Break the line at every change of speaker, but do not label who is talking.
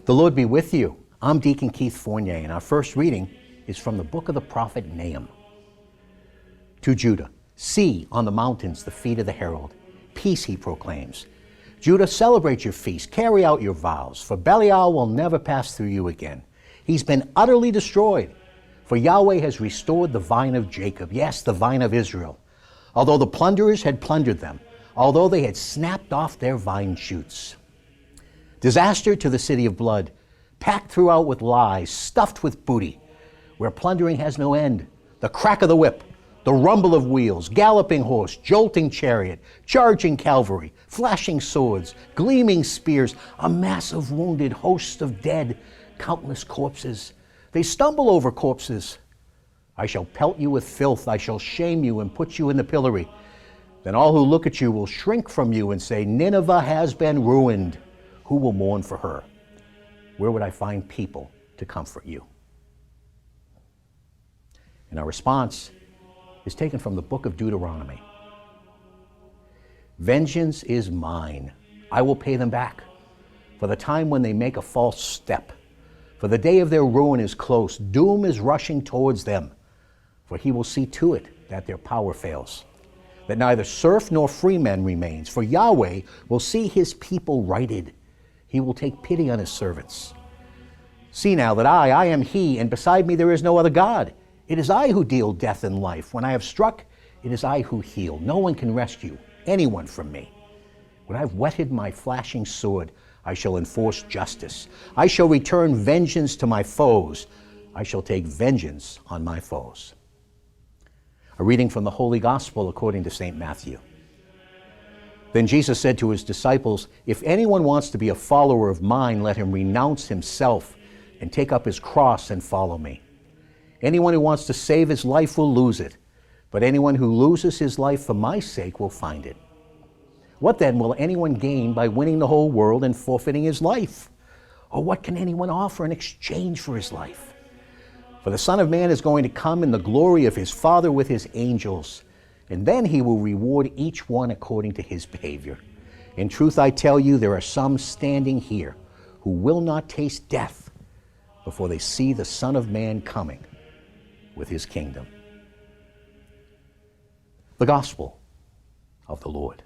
The Lord be with you. I'm Deacon Keith Fournier, and our first reading is from the book of the prophet Nahum. To Judah, see on the mountains the feet of the herald. Peace, he proclaims. Judah, celebrate your feast, carry out your vows, for Belial will never pass through you again. He's been utterly destroyed, for Yahweh has restored the vine of Jacob, yes, the vine of Israel. Although the plunderers had plundered them, although they had snapped off their vine shoots. Disaster to the city of blood, packed throughout with lies, stuffed with booty, where plundering has no end. The crack of the whip, the rumble of wheels, galloping horse, jolting chariot, charging cavalry, flashing swords, gleaming spears, a mass of wounded, hosts of dead, countless corpses. They stumble over corpses. I shall pelt you with filth, I shall shame you and put you in the pillory. Then all who look at you will shrink from you and say, Nineveh has been ruined. Who will mourn for her? Where would I find people to comfort you? And our response is taken from the book of Deuteronomy. Vengeance is mine. I will pay them back for the time when they make a false step. For the day of their ruin is close. Doom is rushing towards them. For he will see to it that their power fails, that neither serf nor freeman remains. For Yahweh will see his people righted. He will take pity on his servants. See now that I am he, and beside me there is no other God. It is I who deal death and life. When I have struck, it is I who heal. No one can rescue anyone from me. When I've whetted my flashing sword, I shall enforce justice. I shall return vengeance to my foes. I shall take vengeance on my foes. A reading from the Holy Gospel according to St. Matthew. Then Jesus said to his disciples, if anyone wants to be a follower of mine, let him renounce himself and take up his cross and follow me. Anyone who wants to save his life will lose it, but anyone who loses his life for my sake will find it. What then will anyone gain by winning the whole world and forfeiting his life? Or what can anyone offer in exchange for his life? For the Son of Man is going to come in the glory of his Father with his angels, and then he will reward each one according to his behavior. In truth, I tell you, there are some standing here who will not taste death before they see the Son of Man coming with his kingdom. The Gospel of the Lord.